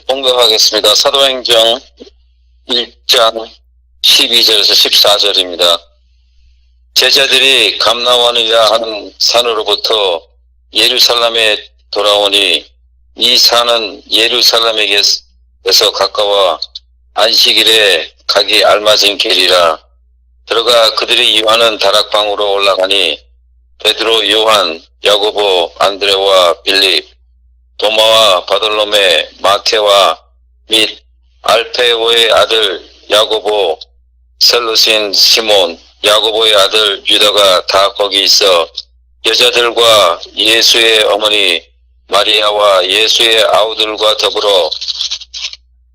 봉독하겠습니다. 사도행전 1장 12절에서 14절입니다. 제자들이 감나원이라 하는 산으로부터 예루살렘에 돌아오니 이 산은 예루살렘에게서 가까워 안식일에 가기 알맞은 길이라. 들어가 그들이 이와는 다락방으로 올라가니 베드로, 요한, 야고보, 안드레와 빌립, 도마와 바돌로메, 마테와 및 알페오의 아들 야고보, 셀루신 시몬, 야고보의 아들 유다가 다 거기 있어 여자들과 예수의 어머니 마리아와 예수의 아우들과 더불어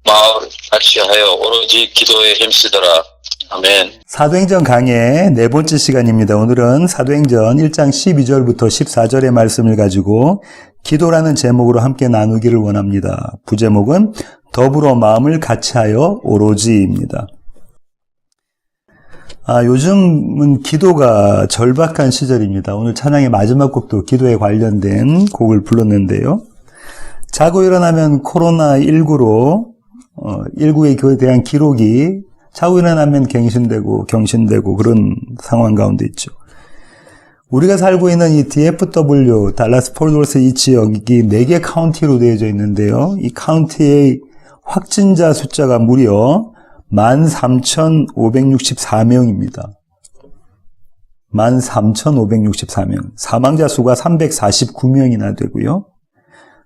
마을 같이하여 오로지 기도에 힘쓰더라. 아멘. 사도행전 강의 네 번째 시간입니다. 오늘은 사도행전 1장 12절부터 14절의 말씀을 가지고 기도라는 제목으로 함께 나누기를 원합니다. 부제목은 더불어 마음을 같이하여 오로지입니다. 요즘은 기도가 절박한 시절입니다. 오늘 찬양의 마지막 곡도 기도에 관련된 곡을 불렀는데요. 자고 일어나면 코로나19로 19에 대한 기록이 자고 일어나면 갱신되고 경신되고 그런 상황 가운데 있죠. 우리가 살고 있는 이 DFW, 달라스 포르트워스 이 지역이 4개 카운티로 되어져 있는데요. 이 카운티의 확진자 숫자가 무려 13,564명입니다. 13,564명. 사망자 수가 349명이나 되고요.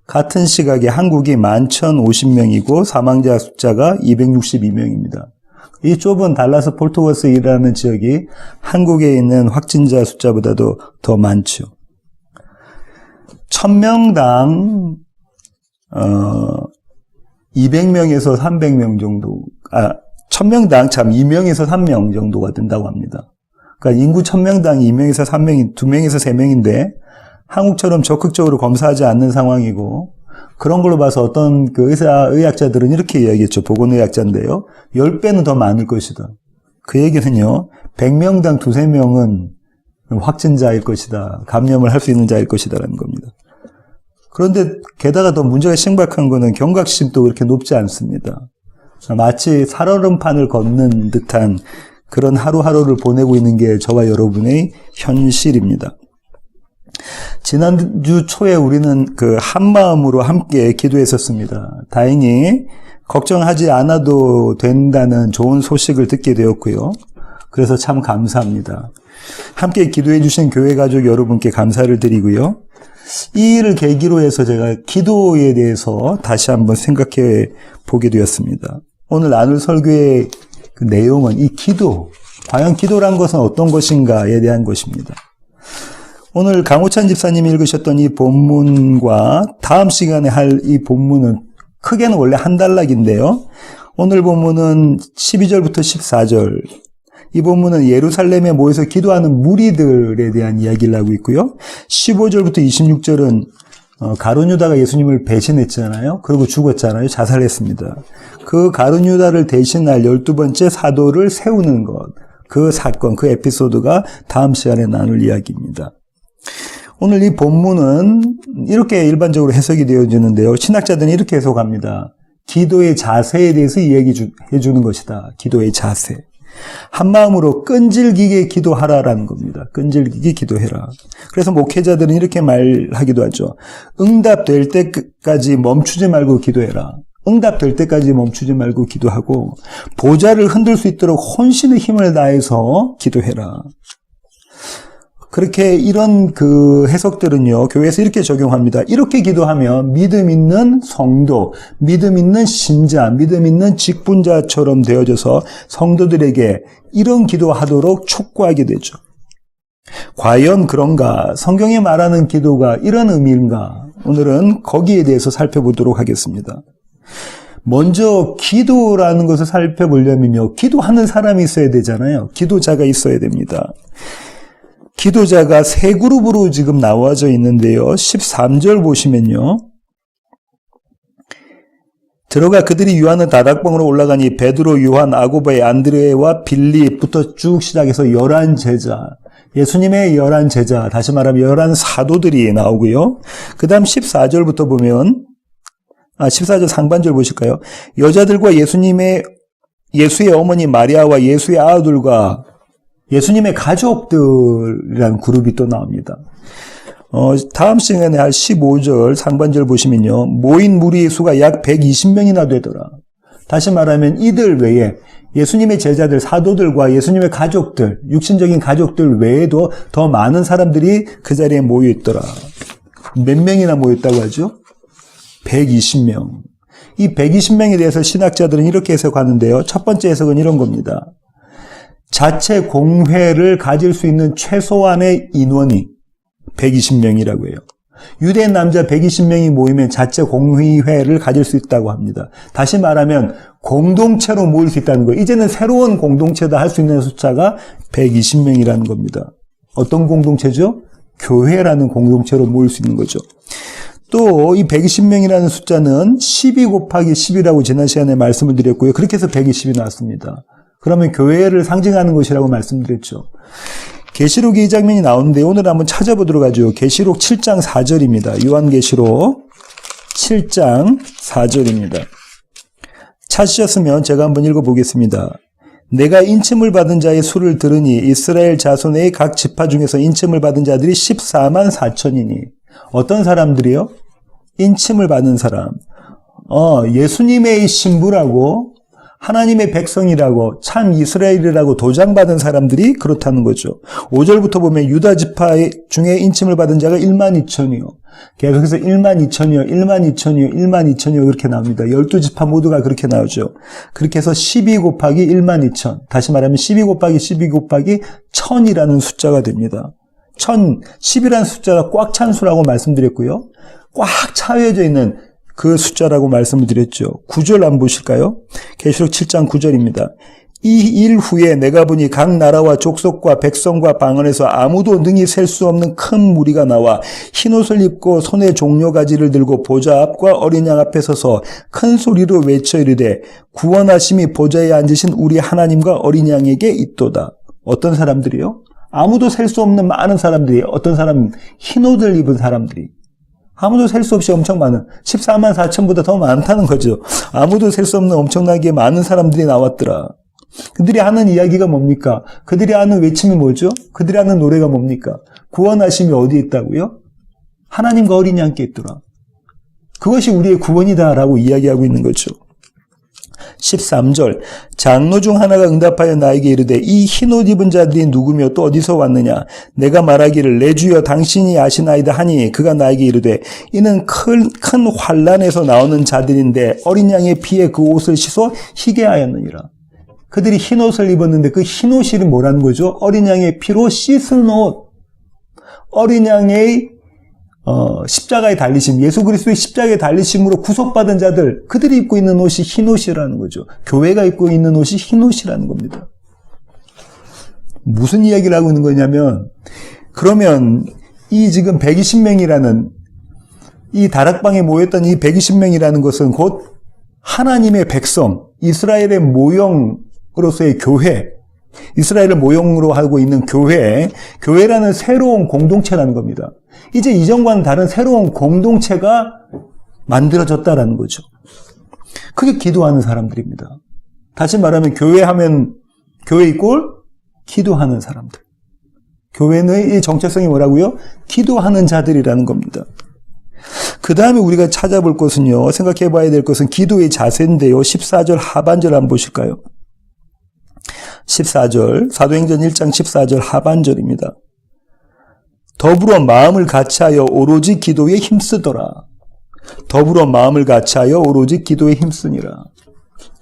같은 시각에 한국이 11,050명이고 사망자 숫자가 262명입니다. 이 좁은 달라스 포르트워스라는 지역이 한국에 있는 확진자 숫자보다도 더 많죠. 1000명당 200명에서 300명 정도, 1000명당 2명에서 3명 정도가 된다고 합니다. 그러니까 인구 1000명당 2명에서 3명이, 2명에서 3명인데 한국처럼 적극적으로 검사하지 않는 상황이고, 그런 걸로 봐서 어떤 의학자들은 이렇게 이야기했죠. 보건의학자인데요. 10배는 더 많을 것이다. 그 얘기는요, 100명당 2~3명은 확진자일 것이다. 감염을 할 수 있는 자일 것이다라는 겁니다. 그런데 게다가 더 문제가 심각한 거는 경각심도 그렇게 높지 않습니다. 마치 살얼음판을 걷는 듯한 그런 하루하루를 보내고 있는 게 저와 여러분의 현실입니다. 지난주 초에 우리는 한마음으로 함께 기도했었습니다. 다행히 걱정하지 않아도 된다는 좋은 소식을 듣게 되었고요. 그래서 참 감사합니다. 함께 기도해 주신 교회 가족 여러분께 감사를 드리고요. 이 일을 계기로 해서 제가 기도에 대해서 다시 한번 생각해 보게 되었습니다. 오늘 나눌 설교의 그 내용은 이 기도, 과연 기도란 것은 어떤 것인가에 대한 것입니다. 오늘 강호찬 집사님이 읽으셨던 이 본문과 다음 시간에 할 이 본문은 크게는 원래 한 단락인데요. 오늘 본문은 12절부터 14절. 이 본문은 예루살렘에 모여서 기도하는 무리들에 대한 이야기를 하고 있고요. 15절부터 26절은 가룟 유다가 예수님을 배신했잖아요. 그리고 죽었잖아요. 자살했습니다. 그 가룟 유다를 대신할 12번째 사도를 세우는 것. 그 사건, 그 에피소드가 다음 시간에 나눌 이야기입니다. 오늘 이 본문은 이렇게 일반적으로 해석이 되어지는데요. 신학자들은 이렇게 해석합니다. 기도의 자세에 대해서 이야기해 주는 것이다. 기도의 자세. 한마음으로 끈질기게 기도하라라는 겁니다. 끈질기게 기도해라. 그래서 목회자들은 이렇게 말하기도 하죠. 응답될 때까지 멈추지 말고 기도해라. 응답될 때까지 멈추지 말고 기도하고 보좌를 흔들 수 있도록 혼신의 힘을 다해서 기도해라. 그렇게 이런 해석들은요, 교회에서 이렇게 적용합니다. 이렇게 기도하면 믿음 있는 성도, 믿음 있는 신자, 믿음 있는 직분자처럼 되어져서 성도들에게 이런 기도하도록 촉구하게 되죠. 과연 그런가? 성경이 말하는 기도가 이런 의미인가? 오늘은 거기에 대해서 살펴보도록 하겠습니다. 먼저 기도라는 것을 살펴보려면요, 기도하는 사람이 있어야 되잖아요. 기도자가 있어야 됩니다. 기도자가 세 그룹으로 지금 나와져 있는데요. 13절 보시면요. 들어가 그들이 유하는 다락방으로 올라가니 베드로, 요한, 야고보의 안드레와 빌립부터 쭉 시작해서 11제자, 예수님의 11제자, 다시 말하면 11 사도들이 나오고요. 그 다음 14절부터 보면 14절 상반절 보실까요? 여자들과 예수의 어머니 마리아와 예수의 아들과 예수님의 가족들이라는 그룹이 또 나옵니다. 다음 시간에 할 15절 상반절 보시면요. 모인 무리의 수가 약 120명이나 되더라. 다시 말하면 이들 외에 예수님의 제자들, 사도들과 예수님의 가족들, 육신적인 가족들 외에도 더 많은 사람들이 그 자리에 모여 있더라. 몇 명이나 모였다고 하죠? 120명. 이 120명에 대해서 신학자들은 이렇게 해석하는데요. 첫 번째 해석은 이런 겁니다. 자체 공회를 가질 수 있는 최소한의 인원이 120명이라고 해요. 유대인 남자 120명이 모이면 자체 공회를 가질 수 있다고 합니다. 다시 말하면 공동체로 모일 수 있다는 거예요. 이제는 새로운 공동체다 할 수 있는 숫자가 120명이라는 겁니다. 어떤 공동체죠? 교회라는 공동체로 모일 수 있는 거죠. 또 이 120명이라는 숫자는 12 곱하기 10이라고 지난 시간에 말씀을 드렸고요. 그렇게 해서 120이 나왔습니다. 그러면 교회를 상징하는 것이라고 말씀드렸죠. 계시록에 이 장면이 나오는데 오늘 한번 찾아보도록 하죠. 계시록 7장 4절입니다. 요한계시록 7장 4절입니다. 찾으셨으면 제가 한번 읽어보겠습니다. 내가 인침을 받은 자의 수를 들으니 이스라엘 자손의 각 지파 중에서 인침을 받은 자들이 14만 4천이니 어떤 사람들이요? 인침을 받은 사람. 예수님의 신부라고 하나님의 백성이라고 참 이스라엘이라고 도장받은 사람들이 그렇다는 거죠. 5절부터 보면 유다 지파 중에 인침을 받은 자가 1만 2천이요. 계속해서 1만 2천이요, 1만 2천이요, 1만 2천이요 그렇게 나옵니다. 12지파 모두가 그렇게 나오죠. 그렇게 해서 12 곱하기 1만 2천. 다시 말하면 12 곱하기 12 곱하기 1000이라는 숫자가 됩니다. 1000, 10이라는 숫자가 꽉 찬 수라고 말씀드렸고요. 꽉 차여져 있는 그 숫자라고 말씀을 드렸죠. 9절 한번 보실까요? 계시록 7장 9절입니다. 이 일 후에 내가 보니 각 나라와 족속과 백성과 방언에서 아무도 능히 셀 수 없는 큰 무리가 나와 흰옷을 입고 손에 종려가지를 들고 보좌 앞과 어린 양 앞에 서서 큰 소리로 외쳐 이르되 구원하심이 보좌에 앉으신 우리 하나님과 어린 양에게 있도다. 어떤 사람들이요? 아무도 셀 수 없는 많은 사람들이, 어떤 사람, 흰옷을 입은 사람들이, 아무도 셀 수 없이 엄청 많은 14만 4천보다 더 많다는 거죠. 아무도 셀 수 없는 엄청나게 많은 사람들이 나왔더라. 그들이 하는 이야기가 뭡니까? 그들이 하는 외침이 뭐죠? 그들이 하는 노래가 뭡니까? 구원하심이 어디에 있다고요? 하나님과 어린 양께 있더라. 그것이 우리의 구원이다라고 이야기하고 있는 거죠. 13절 장로 중 하나가 응답하여 나에게 이르되 이 흰옷 입은 자들이 누구며 또 어디서 왔느냐 내가 말하기를 내 주여 당신이 아시나이다 하니 그가 나에게 이르되 이는 큰 환란에서 나오는 자들인데 어린 양의 피에 그 옷을 씻어 희게 하였느니라. 그들이 흰옷을 입었는데 그 흰옷이 뭐라는 거죠? 어린 양의 피로 씻은 옷. 어린 양의 십자가에 달리심, 예수 그리스도의 십자가에 달리심으로 구속받은 자들, 그들이 입고 있는 옷이 흰옷이라는 거죠. 교회가 입고 있는 옷이 흰옷이라는 겁니다. 무슨 이야기를 하고 있는 거냐면, 그러면 이 지금 120명이라는 이 다락방에 모였던 이 120명이라는 것은 곧 하나님의 백성, 이스라엘의 모형으로서의 교회, 이스라엘을 모형으로 하고 있는 교회라는 새로운 공동체라는 겁니다. 이제 이전과는 다른 새로운 공동체가 만들어졌다라는 거죠. 그게 기도하는 사람들입니다. 다시 말하면 교회 이꼴 기도하는 사람들. 교회의 이 정체성이 뭐라고요? 기도하는 자들이라는 겁니다. 그 다음에 우리가 찾아볼 것은요, 생각해 봐야 될 것은 기도의 자세인데요. 14절 하반절 한번 보실까요? 14절, 사도행전 1장 14절 하반절입니다. 더불어 마음을 같이하여 오로지 기도에 힘쓰더라. 더불어 마음을 같이하여 오로지 기도에 힘쓰니라.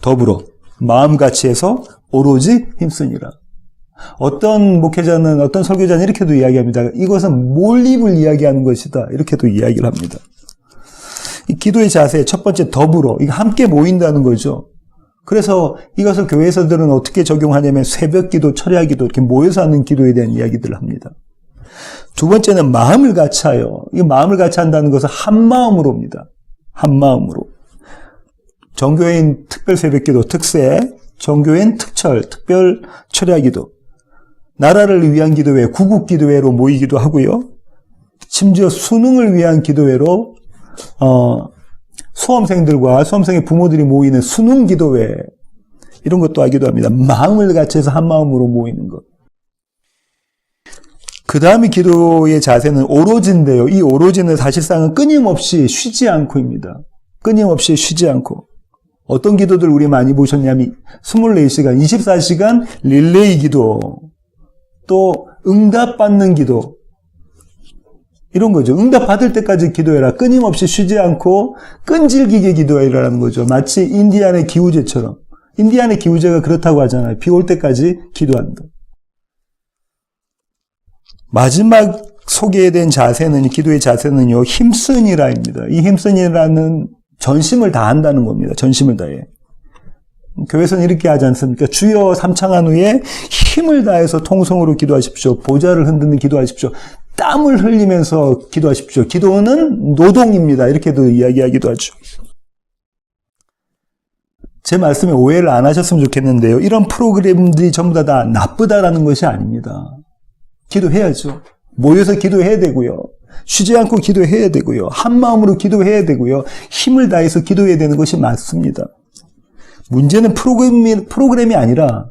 더불어 마음 같이해서 오로지 힘쓰니라. 어떤 목회자는, 어떤 설교자는 이렇게도 이야기합니다. 이것은 몰입을 이야기하는 것이다. 이렇게도 이야기를 합니다. 이 기도의 자세, 첫 번째 더불어, 이거 함께 모인다는 거죠. 그래서 이것을 교회에서들은 어떻게 적용하냐면 새벽 기도, 철야 기도, 이렇게 모여서 하는 기도에 대한 이야기들을 합니다. 두 번째는 마음을 같이하여. 이 마음을 같이 한다는 것은 한 마음으로입니다. 한 마음으로. 정교회인 특별 새벽 기도, 특세, 정교회인 특철, 특별 철야 기도. 나라를 위한 기도회, 구국 기도회로 모이기도 하고요. 심지어 수능을 위한 기도회로 수험생들과 수험생의 부모들이 모이는 수능 기도회, 이런 것도 하기도 합니다. 마음을 같이해서 한 마음으로 모이는 것. 그 다음에 기도의 자세는 오로지인데요. 이 오로지는 사실상은 끊임없이 쉬지 않고입니다. 끊임없이 쉬지 않고. 어떤 기도들 우리 많이 보셨냐면 24시간, 24시간 릴레이 기도, 또 응답받는 기도, 이런 거죠. 응답받을 때까지 기도해라. 끊임없이 쉬지 않고 끈질기게 기도해라라는 거죠. 마치 인디안의 기우제처럼. 인디안의 기우제가 그렇다고 하잖아요. 비 올 때까지 기도한다. 마지막 소개된 자세는, 기도의 자세는요, 힘쓰니라입니다. 이 힘쓰니라는 전심을 다한다는 겁니다. 전심을 다해. 교회에서는 이렇게 하지 않습니까? 주여 삼창한 후에 힘을 다해서 통성으로 기도하십시오. 보좌를 흔드는 기도하십시오. 땀을 흘리면서 기도하십시오. 기도는 노동입니다. 이렇게도 이야기하기도 하죠. 제 말씀에 오해를 안 하셨으면 좋겠는데요. 이런 프로그램들이 전부 다 나쁘다라는 것이 아닙니다. 기도해야죠. 모여서 기도해야 되고요. 쉬지 않고 기도해야 되고요. 한 마음으로 기도해야 되고요. 힘을 다해서 기도해야 되는 것이 맞습니다. 문제는 프로그램이 아니라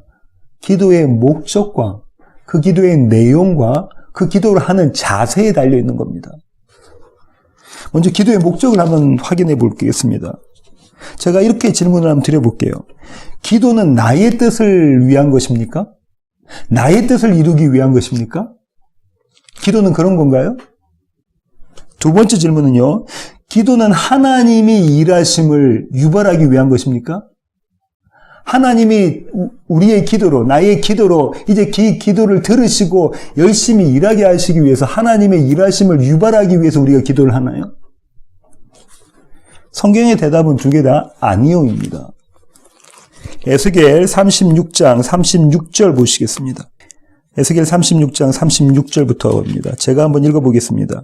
기도의 목적과 그 기도의 내용과 그 기도를 하는 자세에 달려 있는 겁니다. 먼저 기도의 목적을 한번 확인해 보겠습니다. 제가 이렇게 질문을 한번 드려볼게요. 기도는 나의 뜻을 위한 것입니까? 나의 뜻을 이루기 위한 것입니까? 기도는 그런 건가요? 두 번째 질문은요. 기도는 하나님이 일하심을 유발하기 위한 것입니까? 하나님이 우리의 기도로, 나의 기도로 이제 기도를 들으시고 열심히 일하게 하시기 위해서 하나님의 일하심을 유발하기 위해서 우리가 기도를 하나요? 성경의 대답은 두 개 다 아니요입니다. 에스겔 36장 36절 보시겠습니다. 에스겔 36장 36절부터입니다. 제가 한번 읽어보겠습니다.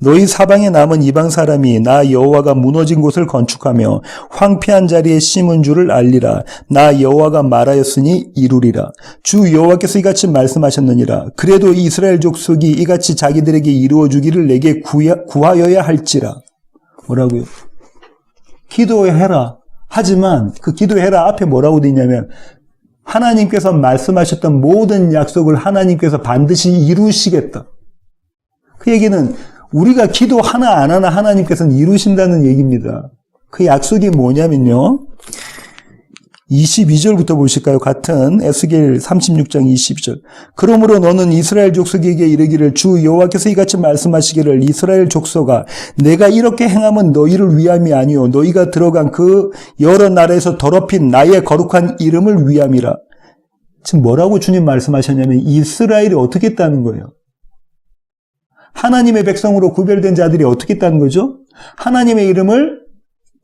너희 사방에 남은 이방 사람이 나 여호와가 무너진 곳을 건축하며 황폐한 자리에 심은 줄을 알리라. 나 여호와가 말하였으니 이루리라. 주 여호와께서 이같이 말씀하셨느니라. 그래도 이스라엘 족속이 이같이 자기들에게 이루어주기를 내게 구하여야 할지라. 뭐라고요? 기도해라. 하지만 그 기도해라 앞에 뭐라고 되어 있냐면 하나님께서 말씀하셨던 모든 약속을 하나님께서 반드시 이루시겠다. 그 얘기는 우리가 기도 하나 안 하나 하나님께서는 이루신다는 얘기입니다. 그 약속이 뭐냐면요. 22절부터 보실까요? 같은 에스겔 36장 22절. 그러므로 너는 이스라엘 족속에게 이르기를 주 여호와께서 이같이 말씀하시기를 이스라엘 족속아 내가 이렇게 행함은 너희를 위함이 아니요 너희가 들어간 그 여러 나라에서 더럽힌 나의 거룩한 이름을 위함이라. 지금 뭐라고 주님 말씀하셨냐면 이스라엘이 어떻게 했다는 거예요? 하나님의 백성으로 구별된 자들이 어떻게 했다는 거죠? 하나님의 이름을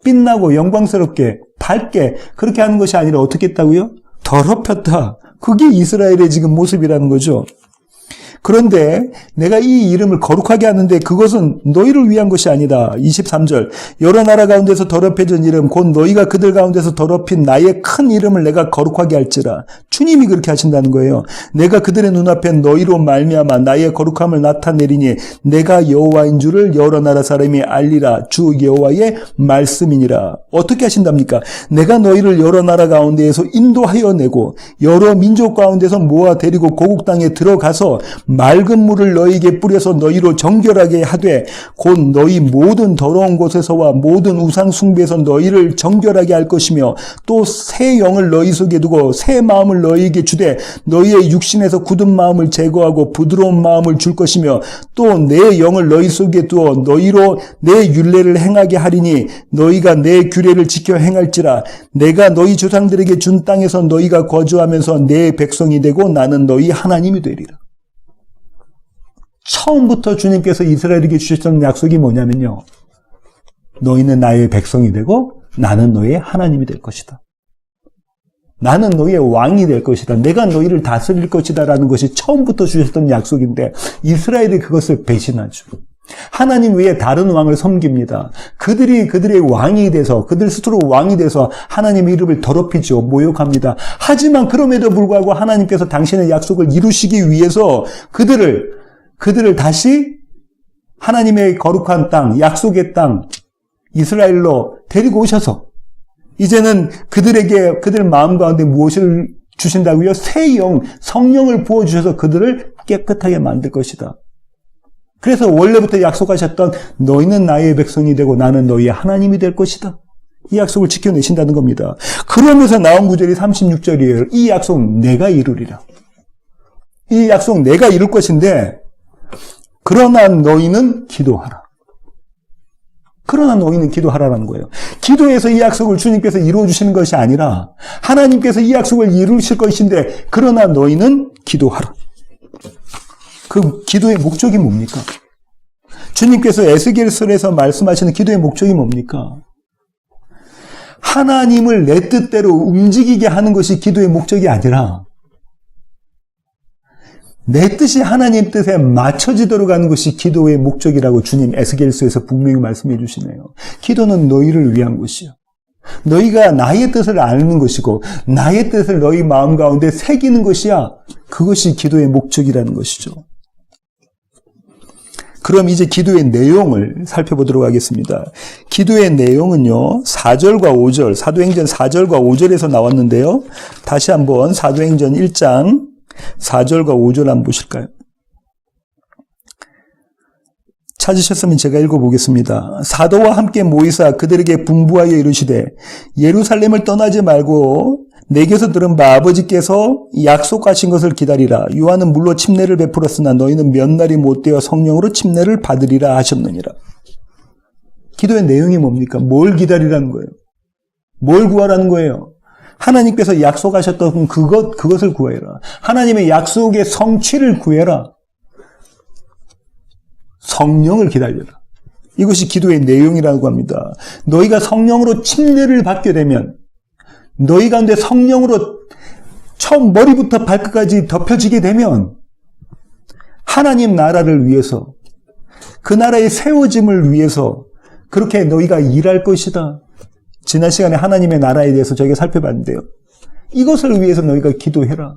빛나고 영광스럽게 밝게 그렇게 하는 것이 아니라 어떻게 했다고요? 더럽혔다. 그게 이스라엘의 지금 모습이라는 거죠. 그런데 내가 이 이름을 거룩하게 하는데 그것은 너희를 위한 것이 아니다. 23절 여러 나라 가운데서 더럽혀진 이름 곧 너희가 그들 가운데서 더럽힌 나의 큰 이름을 내가 거룩하게 할지라. 주님이 그렇게 하신다는 거예요. 내가 그들의 눈앞에 너희로 말미암아 나의 거룩함을 나타내리니 내가 여호와인 줄을 여러 나라 사람이 알리라. 주 여호와의 말씀이니라. 어떻게 하신답니까? 내가 너희를 여러 나라 가운데에서 인도하여 내고 여러 민족 가운데서 모아 데리고 고국 땅에 들어가서 맑은 물을 너희에게 뿌려서 너희로 정결하게 하되 곧 너희 모든 더러운 곳에서와 모든 우상 숭배에서 너희를 정결하게 할 것이며 또 새 영을 너희 속에 두고 새 마음을 너희에게 주되 너희의 육신에서 굳은 마음을 제거하고 부드러운 마음을 줄 것이며 또 내 영을 너희 속에 두어 너희로 내 율례를 행하게 하리니 너희가 내 규례를 지켜 행할지라. 내가 너희 조상들에게 준 땅에서 너희가 거주하면서 내 백성이 되고 나는 너희 하나님이 되리라. 처음부터 주님께서 이스라엘에게 주셨던 약속이 뭐냐면요. 너희는 나의 백성이 되고 나는 너희의 하나님이 될 것이다. 나는 너희의 왕이 될 것이다. 내가 너희를 다스릴 것이다 라는 것이 처음부터 주셨던 약속인데 이스라엘이 그것을 배신하죠. 하나님 외에 다른 왕을 섬깁니다. 그들의 왕이 돼서 그들 스스로 왕이 돼서 하나님의 이름을 더럽히죠. 모욕합니다. 하지만 그럼에도 불구하고 하나님께서 당신의 약속을 이루시기 위해서 그들을 다시 하나님의 거룩한 땅, 약속의 땅, 이스라엘로 데리고 오셔서 이제는 그들 마음 가운데 무엇을 주신다고요? 새 영, 성령을 부어주셔서 그들을 깨끗하게 만들 것이다. 그래서 원래부터 약속하셨던 너희는 나의 백성이 되고 나는 너희의 하나님이 될 것이다. 이 약속을 지켜내신다는 겁니다. 그러면서 나온 구절이 36절이에요. 이 약속 내가 이루리라. 이 약속 내가 이룰 것인데 그러나 너희는 기도하라. 그러나 너희는 기도하라는 거예요. 기도해서 이 약속을 주님께서 이루어 주시는 것이 아니라 하나님께서 이 약속을 이루실 것인데 그러나 너희는 기도하라. 그 기도의 목적이 뭡니까? 주님께서 에스겔서에서 말씀하시는 기도의 목적이 뭡니까? 하나님을 내 뜻대로 움직이게 하는 것이 기도의 목적이 아니라 내 뜻이 하나님 뜻에 맞춰지도록 하는 것이 기도의 목적이라고 주님 에스겔서에서 분명히 말씀해 주시네요. 기도는 너희를 위한 것이요. 너희가 나의 뜻을 아는 것이고 나의 뜻을 너희 마음 가운데 새기는 것이야. 그것이 기도의 목적이라는 것이죠. 그럼 이제 기도의 내용을 살펴보도록 하겠습니다. 기도의 내용은요, 4절과 5절, 사도행전 4절과 5절에서 나왔는데요. 다시 한번 사도행전 1장 4절과 5절 한번 보실까요? 찾으셨으면 제가 읽어보겠습니다. 사도와 함께 모이사 그들에게 분부하여 이르시되 예루살렘을 떠나지 말고 내게서 들은 바 아버지께서 약속하신 것을 기다리라. 요한은 물로 침례를 베풀었으나 너희는 몇 날이 못되어 성령으로 침례를 받으리라 하셨느니라. 기도의 내용이 뭡니까? 뭘 기다리라는 거예요? 뭘 구하라는 거예요? 하나님께서 약속하셨던 그것을 구해라. 하나님의 약속의 성취를 구해라. 성령을 기다려라. 이것이 기도의 내용이라고 합니다. 너희가 성령으로 침례를 받게 되면 너희 가운데 성령으로 처음 머리부터 발끝까지 덮여지게 되면 하나님 나라를 위해서 그 나라의 세워짐을 위해서 그렇게 너희가 일할 것이다. 지난 시간에 하나님의 나라에 대해서 저희가 살펴봤는데요. 이것을 위해서 너희가 기도해라.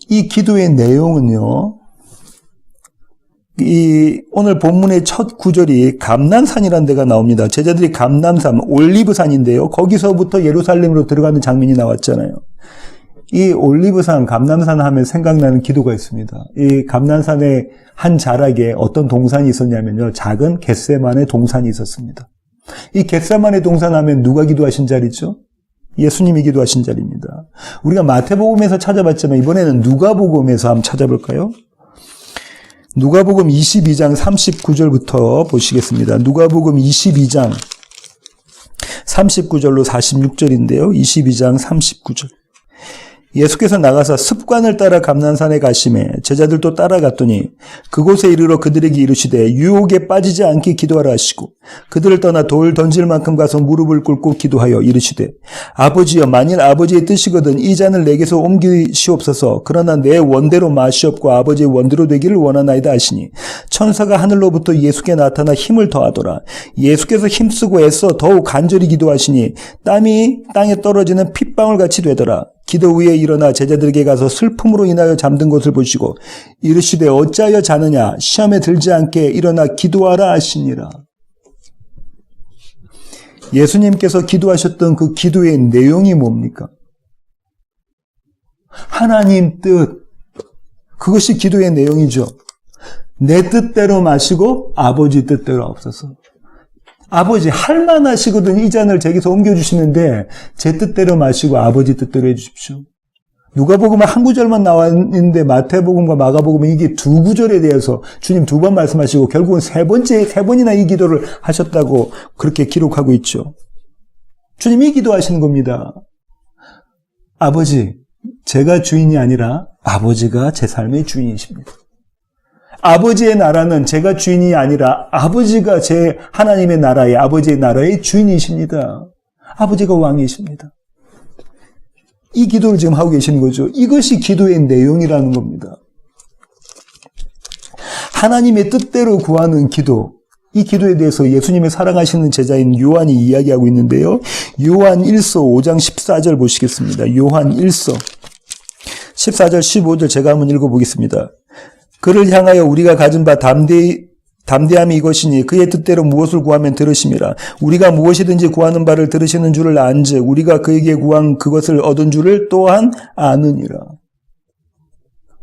이 기도의 내용은요. 오늘 본문의 첫 구절이 감난산이라는 데가 나옵니다. 제자들이 감난산, 올리브산인데요. 거기서부터 예루살렘으로 들어가는 장면이 나왔잖아요. 이 올리브산, 감난산 하면 생각나는 기도가 있습니다. 이 감난산의 한 자락에 어떤 동산이 있었냐면요. 작은 겟세만의 동산이 있었습니다. 이 겟세만의 동산 하면 누가 기도하신 자리죠? 예수님이 기도하신 자리입니다. 우리가 마태복음에서 찾아봤지만 이번에는 누가복음에서 한번 찾아볼까요? 누가복음 22장 39절부터 보시겠습니다. 누가복음 22장 39절로 46절인데요. 22장 39절. 예수께서 나가서 습관을 따라 감난산에 가시매 제자들도 따라갔더니 그곳에 이르러 그들에게 이르시되 유혹에 빠지지 않게 기도하라 하시고 그들을 떠나 돌 던질 만큼 가서 무릎을 꿇고 기도하여 이르시되 아버지여 만일 아버지의 뜻이거든 이 잔을 내게서 옮기시옵소서 그러나 내 원대로 마시옵고 아버지의 원대로 되기를 원하나이다 하시니 천사가 하늘로부터 예수께 나타나 힘을 더하더라. 예수께서 힘쓰고 애써 더욱 간절히 기도하시니 땀이 땅에 떨어지는 핏방울같이 되더라. 기도 후에 일어나 제자들에게 가서 슬픔으로 인하여 잠든 것을 보시고 이르시되 어찌하여 자느냐 시험에 들지 않게 일어나 기도하라 하시니라. 예수님께서 기도하셨던 그 기도의 내용이 뭡니까? 하나님 뜻, 그것이 기도의 내용이죠. 내 뜻대로 마시고 아버지 뜻대로 없어서. 아버지 할만하시거든 이 잔을 제게서 옮겨주시는데 제 뜻대로 마시고 아버지 뜻대로 해주십시오. 누가복음은 한 구절만 나왔는데 마태복음과 마가복음은 이게 두 구절에 대해서 주님 두 번 말씀하시고 결국은 세 번이나 이 기도를 하셨다고 그렇게 기록하고 있죠. 주님이 기도하시는 겁니다. 아버지, 제가 주인이 아니라 아버지가 제 삶의 주인이십니다. 아버지의 나라는 제가 주인이 아니라 아버지가 제 하나님의 나라의 아버지의 나라의 주인이십니다. 아버지가 왕이십니다. 이 기도를 지금 하고 계시는 거죠. 이것이 기도의 내용이라는 겁니다. 하나님의 뜻대로 구하는 기도. 이 기도에 대해서 예수님의 사랑하시는 제자인 요한이 이야기하고 있는데요. 요한 1서 5장 14절 보시겠습니다. 요한 1서 14절 15절 제가 한번 읽어보겠습니다. 그를 향하여 우리가 가진 바 담대히 담대함이 이것이니 그의 뜻대로 무엇을 구하면 들으심이라. 우리가 무엇이든지 구하는 바를 들으시는 줄을 안즉 우리가 그에게 구한 그것을 얻은 줄을 또한 아느니라.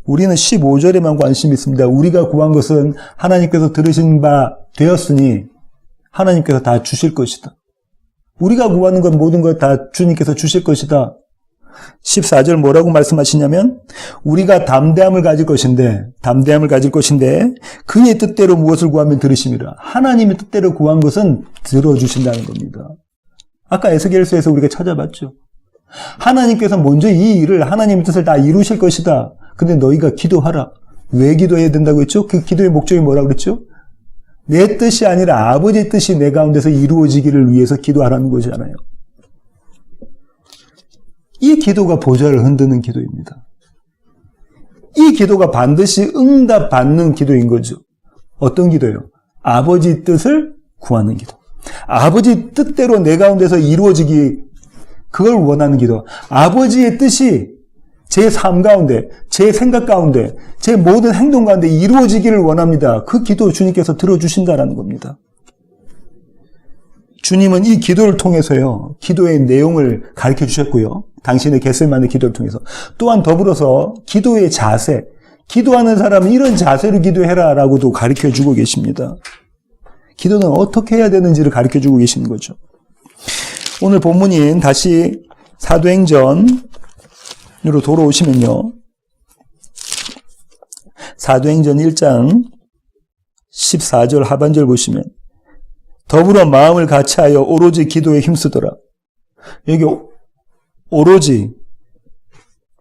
우리는 15절에만 관심이 있습니다. 우리가 구한 것은 하나님께서 들으신 바 되었으니 하나님께서 다 주실 것이다. 우리가 구하는 것 모든 것 다 주님께서 주실 것이다. 14절 뭐라고 말씀하시냐면 우리가 담대함을 가질 것인데 그의 뜻대로 무엇을 구하면 들으심이라. 하나님의 뜻대로 구한 것은 들어주신다는 겁니다. 아까 에스겔서에서 우리가 찾아봤죠. 하나님께서 먼저 이 일을 하나님의 뜻을 다 이루실 것이다. 근데 너희가 기도하라. 왜 기도해야 된다고 했죠? 그 기도의 목적이 뭐라고 그랬죠? 내 뜻이 아니라 아버지의 뜻이 내 가운데서 이루어지기를 위해서 기도하라는 거잖아요. 이 기도가 보좌를 흔드는 기도입니다. 이 기도가 반드시 응답받는 기도인 거죠. 어떤 기도예요? 아버지 뜻을 구하는 기도. 아버지 뜻대로 내 가운데서 이루어지기, 그걸 원하는 기도. 아버지의 뜻이 제 삶 가운데, 제 생각 가운데, 제 모든 행동 가운데 이루어지기를 원합니다. 그 기도 주님께서 들어주신다라는 겁니다. 주님은 이 기도를 통해서요, 기도의 내용을 가르쳐 주셨고요. 당신의 겟세마네 기도를 통해서. 또한 더불어서 기도의 자세, 기도하는 사람은 이런 자세로 기도해라 라고도 가르쳐 주고 계십니다. 기도는 어떻게 해야 되는지를 가르쳐 주고 계시는 거죠. 오늘 본문인 다시 사도행전으로 돌아오시면요. 사도행전 1장 14절 하반절 보시면 더불어 마음을 같이하여 오로지 기도에 힘쓰더라. 여기 오로지,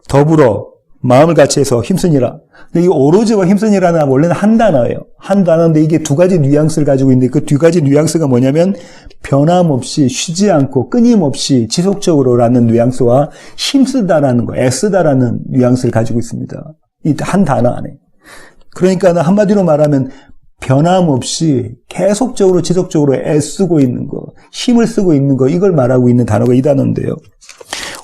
더불어, 마음을 같이해서 힘쓰니라. 근데 이 오로지와 힘쓰니라는 원래는 한 단어예요. 한 단어인데 이게 두 가지 뉘앙스를 가지고 있는데 그 두 가지 뉘앙스가 뭐냐면 변함없이, 쉬지 않고, 끊임없이, 지속적으로라는 뉘앙스와 힘쓰다라는 거, 애쓰다라는 뉘앙스를 가지고 있습니다. 이 한 단어 안에. 그러니까 한마디로 말하면 변함없이 계속적으로 지속적으로 애쓰고 있는 거, 힘을 쓰고 있는 거, 이걸 말하고 있는 단어가 이 단어인데요.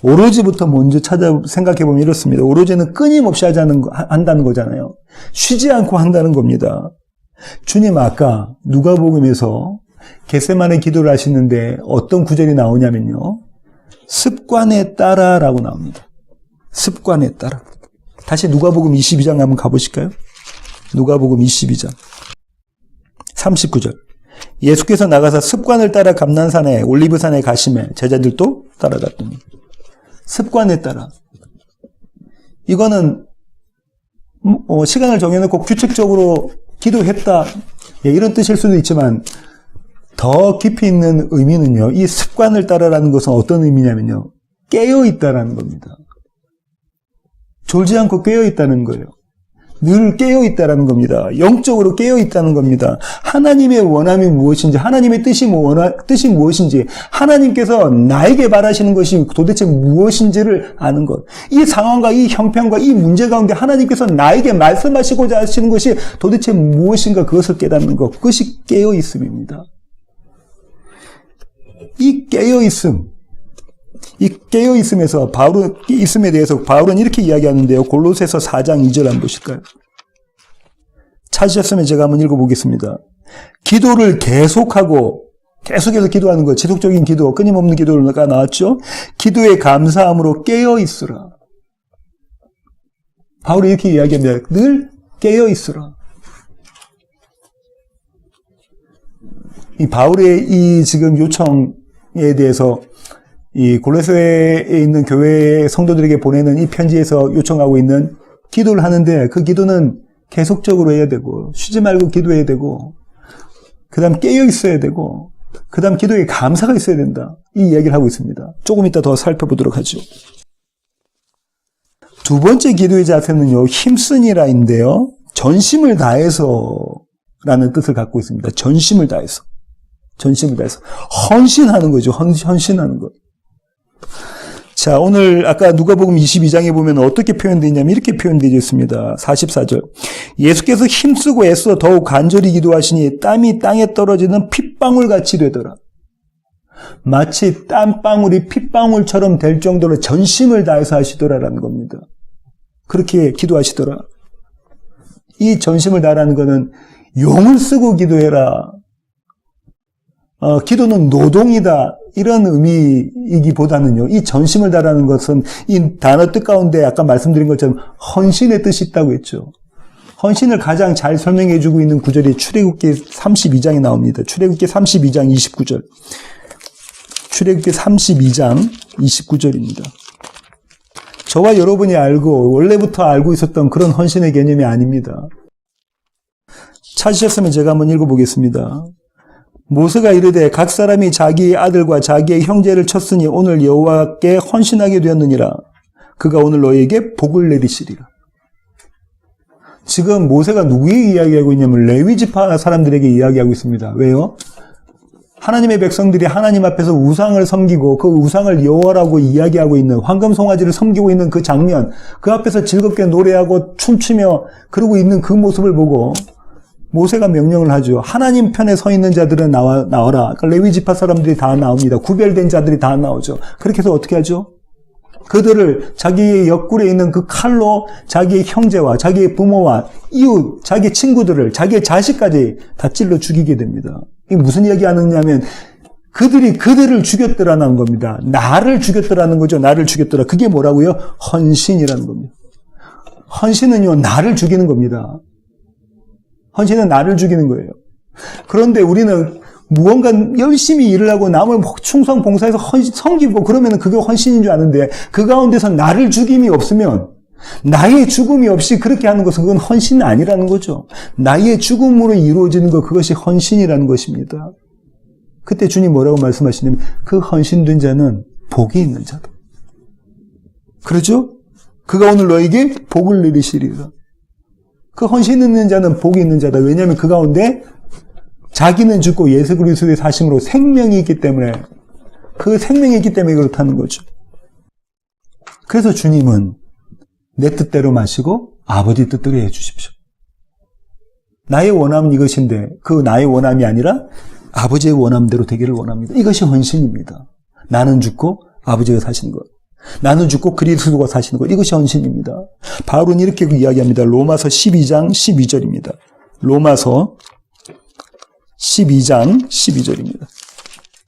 오로지부터 먼저 생각해보면 이렇습니다. 오로지는 끊임없이 한다는 거잖아요. 쉬지 않고 한다는 겁니다. 주님 아까 누가복음에서 겟세마네 기도를 하시는데 어떤 구절이 나오냐면요. 습관에 따라라고 나옵니다. 습관에 따라. 다시 누가복음 22장 한번 가보실까요? 누가복음 22장 39절. 예수께서 나가서 습관을 따라 감난산에 올리브산에 가시매 제자들도 따라갔더니. 습관에 따라. 이거는 시간을 정해놓고 규칙적으로 기도했다. 이런 뜻일 수도 있지만 더 깊이 있는 의미는요. 이 습관을 따라라는 것은 어떤 의미냐면요. 깨어있다라는 겁니다. 졸지 않고 깨어있다는 거예요. 늘 깨어있다라는 겁니다. 영적으로 깨어있다는 겁니다. 하나님의 원함이 무엇인지, 하나님의 뜻이 무엇인지, 하나님께서 나에게 바라시는 것이 도대체 무엇인지를 아는 것. 이 상황과 이 형편과 이 문제 가운데 하나님께서 나에게 말씀하시고자 하시는 것이 도대체 무엇인가 그것을 깨닫는 것. 그것이 깨어있음입니다. 이 깨어있음. 이 깨어있음에서 있음에 대해서 바울은 이렇게 이야기하는데요. 골로새서 4장 2절 한번 보실까요? 찾으셨으면 제가 한번 읽어보겠습니다. 기도를 계속해서 기도하는 것, 지속적인 기도, 끊임없는 기도가 나왔죠. 기도에 감사함으로 깨어있으라. 바울이 이렇게 이야기합니다. 늘 깨어있으라. 이 바울의 이 지금 요청에 대해서 이 골로새에 있는 교회 성도들에게 보내는 이 편지에서 요청하고 있는 기도를 하는데 그 기도는 계속적으로 해야 되고 쉬지 말고 기도해야 되고 그 다음 깨어 있어야 되고 그 다음 기도에 감사가 있어야 된다. 이 이야기를 하고 있습니다. 조금 이따 더 살펴보도록 하죠. 두 번째 기도의 자세는요. 힘쓰니라인데요. 전심을 다해서 라는 뜻을 갖고 있습니다. 전심을 다해서. 헌신하는 거죠. 헌신하는 것. 자, 오늘 아까 누가복음 22장에 보면 어떻게 표현되어 있냐면 이렇게 표현되어 있습니다. 44절. 예수께서 힘쓰고 애써 더욱 간절히 기도하시니 땀이 땅에 떨어지는 핏방울같이 되더라. 마치 땀방울이 핏방울처럼 될 정도로 전심을 다해서 하시더라라는 겁니다. 그렇게 기도하시더라. 이 전심을 다하라는 것은 용을 쓰고 기도해라. 기도는 노동이다. 이런 의미이기보다는요, 이 전심을 다하는 것은 이 단어 뜻 가운데 아까 말씀드린 것처럼 헌신의 뜻이 있다고 했죠. 헌신을 가장 잘 설명해 주고 있는 구절이 출애굽기 32장에 나옵니다. 출애굽기 32장 29절. 출애굽기 32장 29절입니다. 저와 여러분이 알고 원래부터 알고 있었던 그런 헌신의 개념이 아닙니다. 찾으셨으면 제가 한번 읽어보겠습니다. 모세가 이르되 각 사람이 자기의 아들과 자기의 형제를 쳤으니 오늘 여호와께 헌신하게 되었느니라. 그가 오늘 너희에게 복을 내리시리라. 지금 모세가 누구에게 이야기하고 있냐면 레위 지파 사람들에게 이야기하고 있습니다. 왜요? 하나님의 백성들이 하나님 앞에서 우상을 섬기고 그 우상을 여호와라고 이야기하고 있는 황금송아지를 섬기고 있는 그 장면, 그 앞에서 즐겁게 노래하고 춤추며 그러고 있는 그 모습을 보고 모세가 명령을 하죠. 하나님 편에 서 있는 자들은 나와라. 그러니까 레위 지파 사람들이 다 나옵니다. 구별된 자들이 다 나오죠. 그렇게 해서 어떻게 하죠? 그들을 자기의 옆구리에 있는 그 칼로 자기의 형제와 자기의 부모와 이웃, 자기 친구들을, 자기의 자식까지 다 찔러 죽이게 됩니다. 이게 무슨 이야기하느냐면 그들을 죽였더라는 겁니다. 나를 죽였더라는 거죠. 나를 죽였더라. 그게 뭐라고요? 헌신이라는 겁니다. 헌신은요, 나를 죽이는 겁니다. 헌신은 나를 죽이는 거예요. 그런데 우리는 무언가 열심히 일을 하고 남을 충성 봉사해서 섬기고 그러면 그게 헌신인 줄 아는데 그 가운데서 나를 죽임이 없으면, 나의 죽음이 없이 그렇게 하는 것은 그건 헌신이 아니라는 거죠. 나의 죽음으로 이루어지는 것, 그것이 헌신이라는 것입니다. 그때 주님 뭐라고 말씀하시냐면 그 헌신된 자는 복이 있는 자다. 그렇죠? 그가 오늘 너에게 복을 내리시리라. 그 헌신 있는 자는 복이 있는 자다. 왜냐하면 그 가운데 자기는 죽고 예수 그리스도의 사심으로 생명이 있기 때문에, 그 생명이 있기 때문에 그렇다는 거죠. 그래서 주님은 내 뜻대로 마시고 아버지 뜻대로 해주십시오. 나의 원함은 이것인데 그 나의 원함이 아니라 아버지의 원함대로 되기를 원합니다. 이것이 헌신입니다. 나는 죽고 아버지가 사시는 것. 나는 죽고 그리스도가 사시는 것. 이것이 헌신입니다. 바울은 이렇게 이야기합니다. 로마서 12장 12절입니다. 로마서 12장 12절입니다.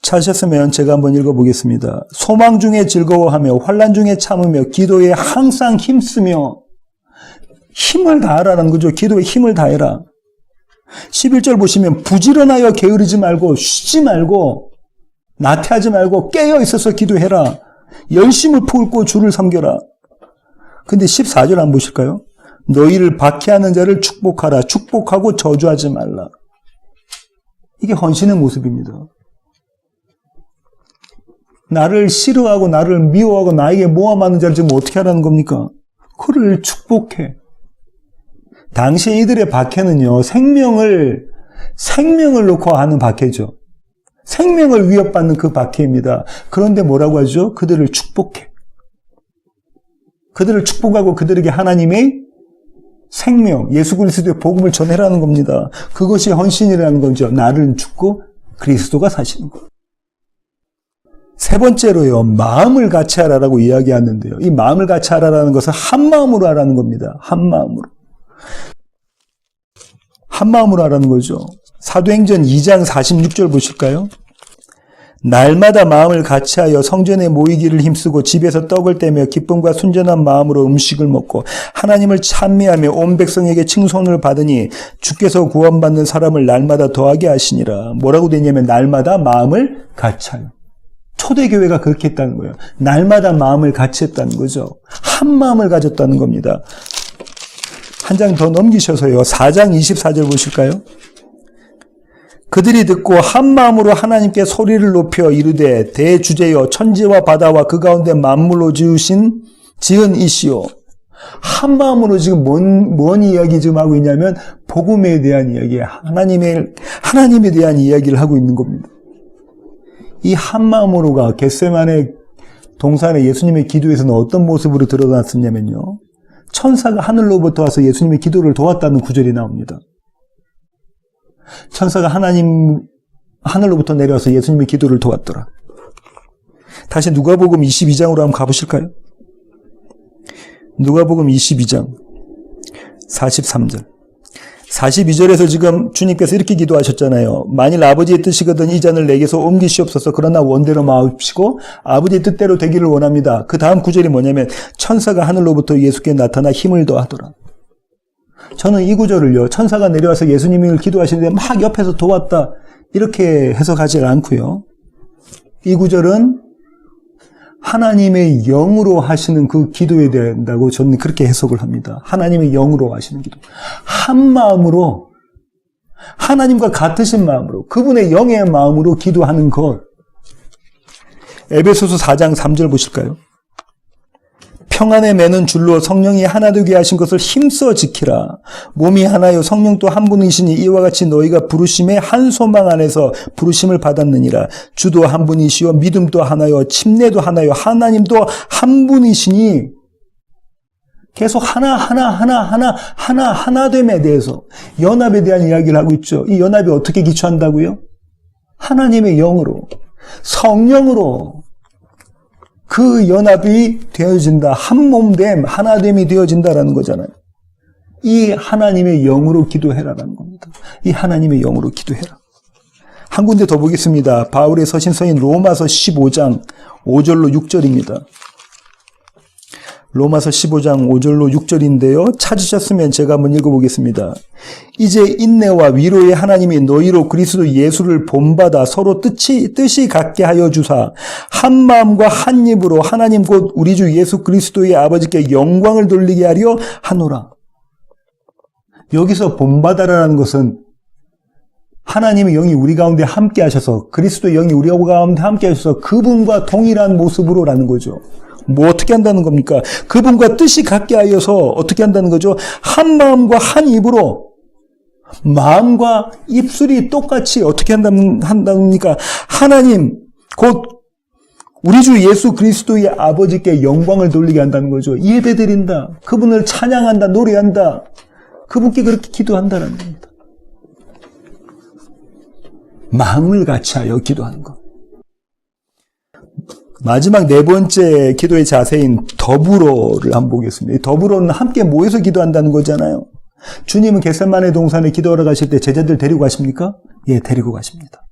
찾으셨으면 제가 한번 읽어보겠습니다. 소망 중에 즐거워하며 환난 중에 참으며 기도에 항상 힘쓰며, 힘을 다하라는 거죠. 기도에 힘을 다해라. 11절 보시면 부지런하여 게으르지 말고 쉬지 말고 나태하지 말고 깨어 있어서 기도해라. 열심을 품고 주를 섬겨라. 근데 14절 한번 보실까요? 너희를 박해하는 자를 축복하라. 축복하고 저주하지 말라. 이게 헌신의 모습입니다. 나를 싫어하고 나를 미워하고 나에게 모함하는 자를 지금 어떻게 하라는 겁니까? 그를 축복해. 당시 이들의 박해는요, 생명을 놓고 하는 박해죠. 생명을 위협받는 그 박해입니다. 그런데 뭐라고 하죠? 그들을 축복해. 그들을 축복하고 그들에게 하나님의 생명, 예수 그리스도의 복음을 전해라는 겁니다. 그것이 헌신이라는 거죠. 나를 죽고 그리스도가 사시는 것. 세 번째로요, 마음을 같이 하라라고 이야기하는데요. 이 마음을 같이 하라라는 것은 한 마음으로 하라는 겁니다. 한 마음으로. 한 마음으로 하라는 거죠. 사도행전 2장 46절 보실까요? 날마다 마음을 같이하여 성전에 모이기를 힘쓰고 집에서 떡을 떼며 기쁨과 순전한 마음으로 음식을 먹고 하나님을 찬미하며 온 백성에게 칭송을 받으니 주께서 구원받는 사람을 날마다 더하게 하시니라. 뭐라고 되냐면 날마다 마음을 같이하여. 초대교회가 그렇게 했다는 거예요. 날마다 마음을 같이 했다는 거죠. 한 마음을 가졌다는 겁니다. 한 장 더 넘기셔서요. 4장 24절 보실까요? 그들이 듣고 한 마음으로 하나님께 소리를 높여 이르되 대주제여 천지와 바다와 그 가운데 만물로 지은 이시오. 한 마음으로 지금 뭔 이야기 지금 하고 있냐면 복음에 대한 이야기, 하나님에 대한 이야기를 하고 있는 겁니다. 이 한 마음으로가 겟세마네 동산에 예수님의 기도에서는 어떤 모습으로 드러났었냐면요. 천사가 하늘로부터 와서 예수님의 기도를 도왔다는 구절이 나옵니다. 천사가 하늘로부터 내려와서 예수님의 기도를 도왔더라. 다시 누가복음 22장으로 한번 가보실까요? 누가복음 22장 43절. 42절에서 지금 주님께서 이렇게 기도하셨잖아요. 만일 아버지의 뜻이거든 이 잔을 내게서 옮기시옵소서. 그러나 원대로 마옵시고 아버지의 뜻대로 되기를 원합니다. 그 다음 구절이 뭐냐면 천사가 하늘로부터 예수께 나타나 힘을 더하더라. 저는 이 구절을요, 천사가 내려와서 예수님을 기도하시는데 막 옆에서 도왔다 이렇게 해석하지 않고요. 이 구절은 하나님의 영으로 하시는 그 기도에 된다고 저는 그렇게 해석을 합니다. 하나님의 영으로 하시는 기도. 한 마음으로, 하나님과 같으신 마음으로, 그분의 영의 마음으로 기도하는 것. 에베소서 4장 3절 보실까요? 평안에 매는 줄로 성령이 하나 되게 하신 것을 힘써 지키라. 몸이 하나요 성령 또 한 분이시니 이와 같이 너희가 부르심의 한 소망 안에서 부르심을 받았느니라. 주도 한 분이시요 믿음도 하나요 침례도 하나요 하나님도 한 분이시니 계속 하나됨에 대해서 연합에 대한 이야기를 하고 있죠. 이 연합이 어떻게 기초한다고요? 하나님의 영으로, 성령으로 그 연합이 되어진다. 한 몸됨, 하나됨이 되어진다라는 거잖아요. 이 하나님의 영으로 기도해라라는 겁니다. 이 하나님의 영으로 기도해라. 한 군데 더 보겠습니다. 바울의 서신서인 로마서 15장 5절로 6절입니다. 로마서 15장 5절로 6절인데요. 찾으셨으면 제가 한번 읽어보겠습니다. 이제 인내와 위로의 하나님이 너희로 그리스도 예수를 본받아 서로 뜻이 같게 하여 주사 한 마음과 한 입으로 하나님 곧 우리 주 예수 그리스도의 아버지께 영광을 돌리게 하려 하노라. 여기서 본받아라는 것은 하나님의 영이 우리 가운데 함께 하셔서 그리스도의 영이 우리 가운데 함께 하셔서 그분과 동일한 모습으로라는 거죠. 뭐 어떻게 한다는 겁니까? 그분과 뜻이 같게 하여서 어떻게 한다는 거죠? 한 마음과 한 입으로 마음과 입술이 똑같이 어떻게 한답니까? 하나님 곧 우리 주 예수 그리스도의 아버지께 영광을 돌리게 한다는 거죠. 예배드린다. 그분을 찬양한다. 노래한다. 그분께 그렇게 기도한다는 겁니다. 마음을 같이 하여 기도하는 것. 마지막 네 번째 기도의 자세인 더불어를 한번 보겠습니다. 이 더불어는 함께 모여서 기도한다는 거잖아요. 주님은 겟세마네 동산에 기도하러 가실 때 제자들 데리고 가십니까? 예, 데리고 가십니다.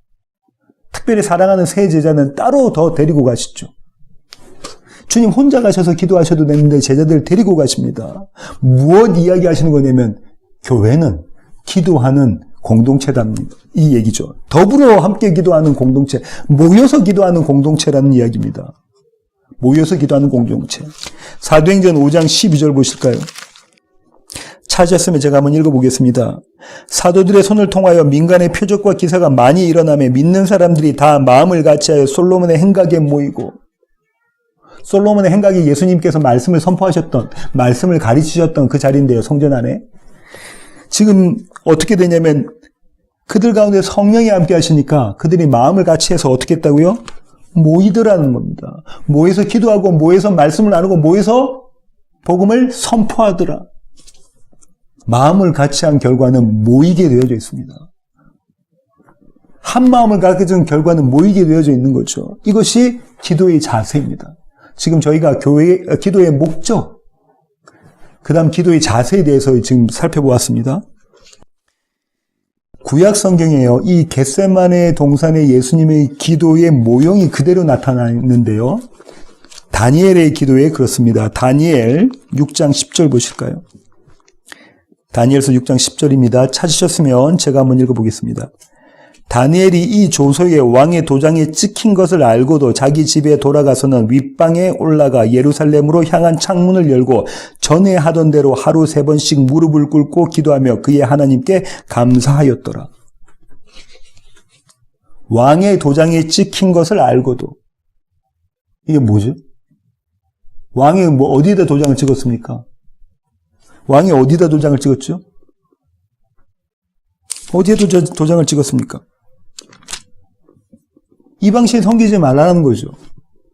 특별히 사랑하는 세 제자는 따로 더 데리고 가시죠. 주님 혼자 가셔서 기도하셔도 되는데 제자들 데리고 가십니다. 무엇 이야기하시는 거냐면 교회는 기도하는 공동체답니다. 이 얘기죠. 더불어 함께 기도하는 공동체, 모여서 기도하는 공동체라는 이야기입니다. 모여서 기도하는 공동체. 사도행전 5장 12절 보실까요? 찾으셨으면 제가 한번 읽어보겠습니다. 사도들의 손을 통하여 민간의 표적과 기사가 많이 일어나며 믿는 사람들이 다 마음을 같이하여 솔로몬의 행각에 모이고, 솔로몬의 행각이 예수님께서 말씀을 선포하셨던, 말씀을 가르치셨던 그 자리인데요. 성전 안에. 지금 어떻게 되냐면 그들 가운데 성령이 함께 하시니까 그들이 마음을 같이 해서 어떻게 했다고요? 모이더라는 겁니다. 모여서 기도하고 모여서 말씀을 나누고 모여서 복음을 선포하더라. 마음을 같이 한 결과는 모이게 되어져 있습니다. 한 마음을 갖게 된 결과는 모이게 되어져 있는 거죠. 이것이 기도의 자세입니다. 지금 저희가 기도의 목적, 그 다음 기도의 자세에 대해서 지금 살펴보았습니다. 구약 성경에요. 이 겟세마네 동산의 예수님의 기도의 모형이 그대로 나타나 있는데요. 다니엘의 기도에 그렇습니다. 다니엘 6장 10절 보실까요? 다니엘서 6장 10절입니다. 찾으셨으면 제가 한번 읽어보겠습니다. 다니엘이 이 조서에 왕의 도장에 찍힌 것을 알고도 자기 집에 돌아가서는 윗방에 올라가 예루살렘으로 향한 창문을 열고 전에 하던 대로 하루 3번씩 무릎을 꿇고 기도하며 그의 하나님께 감사하였더라. 왕의 도장에 찍힌 것을 알고도. 이게 뭐죠? 왕이 어디에다 도장을 찍었습니까? 왕이 어디다 도장을 찍었죠? 어디에 도장을 찍었습니까? 이방신 섬기지 말라는 거죠.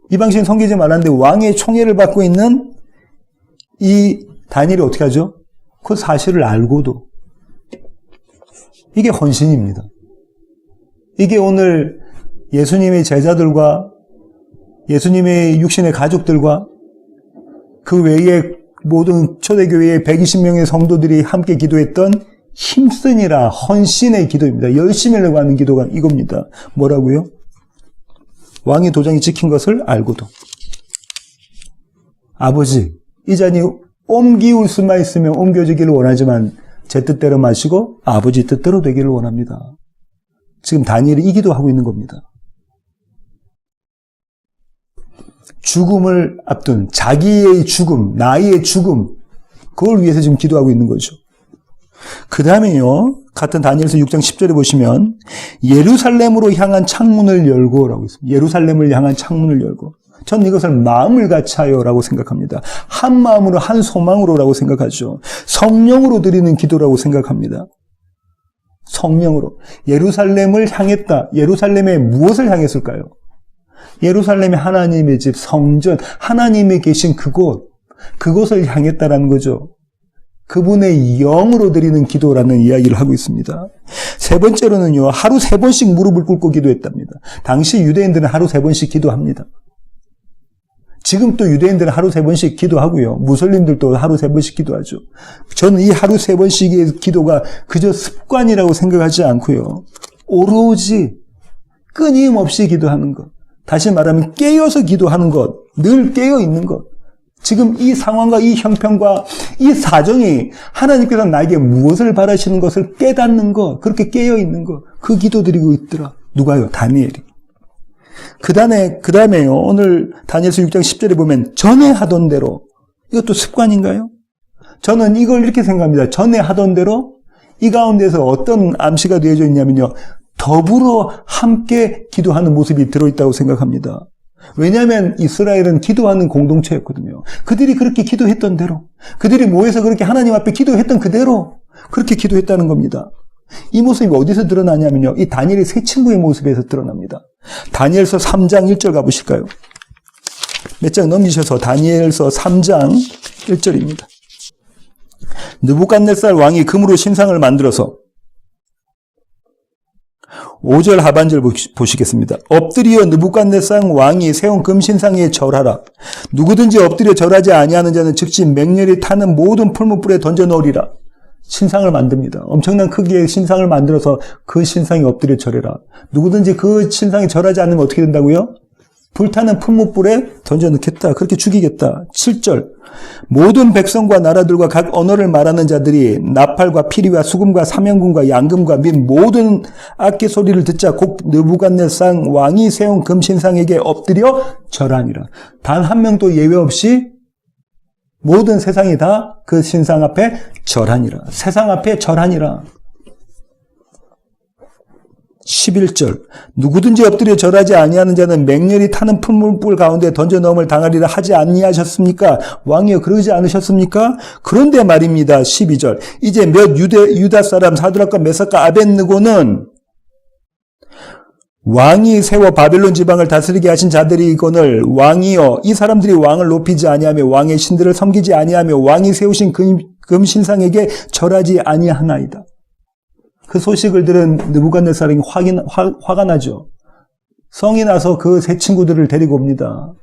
이방신 섬기지 말라는데 왕의 총애를 받고 있는 이 다니엘이 어떻게 하죠? 그 사실을 알고도. 이게 헌신입니다. 이게 오늘 예수님의 제자들과 예수님의 육신의 가족들과 그 외에 모든 초대교회의 120명의 성도들이 함께 기도했던 힘쓰니라 헌신의 기도입니다. 열심히 하려고 하는 기도가 이겁니다. 뭐라고요? 왕의 도장이 찍힌 것을 알고도. 아버지, 이 잔이 옮기울 수만 있으면 옮겨지기를 원하지만 제 뜻대로 마시고 아버지 뜻대로 되기를 원합니다. 지금 다니엘이 이 기도하고 있는 겁니다. 죽음을 앞둔 자기의 죽음, 나의 죽음, 그걸 위해서 지금 기도하고 있는 거죠. 그 다음에요, 같은 다니엘서 6장 10절에 보시면 예루살렘으로 향한 창문을 열고 라고 있습니다. 예루살렘을 향한 창문을 열고. 전 이것을 마음을 같이하여 라고 생각합니다. 한 마음으로 한 소망으로 라고 생각하죠. 성령으로 드리는 기도라고 생각합니다. 성령으로. 예루살렘을 향했다. 예루살렘에 무엇을 향했을까요? 예루살렘이 하나님의 집, 성전, 하나님이 계신 그곳, 그곳을 향했다라는 거죠. 그분의 영으로 드리는 기도라는 이야기를 하고 있습니다. 세 번째로는요, 하루 3번씩 무릎을 꿇고 기도했답니다. 당시 유대인들은 하루 3번씩 기도합니다. 지금 또 유대인들은 하루 3번씩 기도하고요. 무슬림들도 하루 3번씩 기도하죠. 저는 이 하루 3번씩의 기도가 그저 습관이라고 생각하지 않고요. 오로지 끊임없이 기도하는 것. 다시 말하면 깨어서 기도하는 것. 늘 깨어 있는 것. 지금 이 상황과 이 형편과 이 사정이 하나님께서 나에게 무엇을 바라시는 것을 깨닫는 것. 그렇게 깨어 있는 것. 그 기도 드리고 있더라. 누가요? 다니엘이. 그 다음에요. 오늘 다니엘서 6장 10절에 보면 전에 하던 대로. 이것도 습관인가요? 저는 이걸 이렇게 생각합니다. 전에 하던 대로 이 가운데서 어떤 암시가 되어져 있냐면요. 더불어 함께 기도하는 모습이 들어있다고 생각합니다. 왜냐하면 이스라엘은 기도하는 공동체였거든요. 그들이 그렇게 기도했던 대로, 그들이 모여서 그렇게 하나님 앞에 기도했던 그대로 그렇게 기도했다는 겁니다. 이 모습이 어디서 드러나냐면요. 이 다니엘의 세 친구의 모습에서 드러납니다. 다니엘서 3장 1절 가보실까요? 몇 장 넘기셔서 다니엘서 3장 1절입니다. 느부갓네살 왕이 금으로 신상을 만들어서 5절 하반절 보시겠습니다. 엎드려 느부갓네살 왕이 세운 금신상에 절하라. 누구든지 엎드려 절하지 아니하는 자는 즉시 맹렬히 타는 모든 풀무불에 던져 넣으리라. 신상을 만듭니다. 엄청난 크기의 신상을 만들어서 그 신상에 엎드려 절해라. 누구든지 그 신상에 절하지 않으면 어떻게 된다고요? 불타는 풀무불에 던져 넣겠다. 그렇게 죽이겠다. 7절. 모든 백성과 나라들과 각 언어를 말하는 자들이 나팔과 피리와 수금과 사명금과 양금과 및 모든 악기 소리를 듣자 곧 느부갓네살 왕이 세운 금신상에게 엎드려 절하니라. 단 한 명도 예외 없이 모든 세상이 다 그 신상 앞에 절하니라. 세상 앞에 절하니라. 11절. 누구든지 엎드려 절하지 아니하는 자는 맹렬히 타는 풀무불 가운데 던져 넣음을 당하리라 하지 아니하셨습니까? 왕이여 그러지 않으셨습니까? 그런데 말입니다. 12절. 이제 몇 유다 사람 사드락과 메삭과 아벳느고는 왕이 세워 바벨론 지방을 다스리게 하신 자들이거늘 왕이여 이 사람들이 왕을 높이지 아니하며 왕의 신들을 섬기지 아니하며 왕이 세우신 금신상에게 절하지 아니하나이다. 그 소식을 들은 느부갓네살이 화가 나죠. 성이 나서 그 세 친구들을 데리고 옵니다.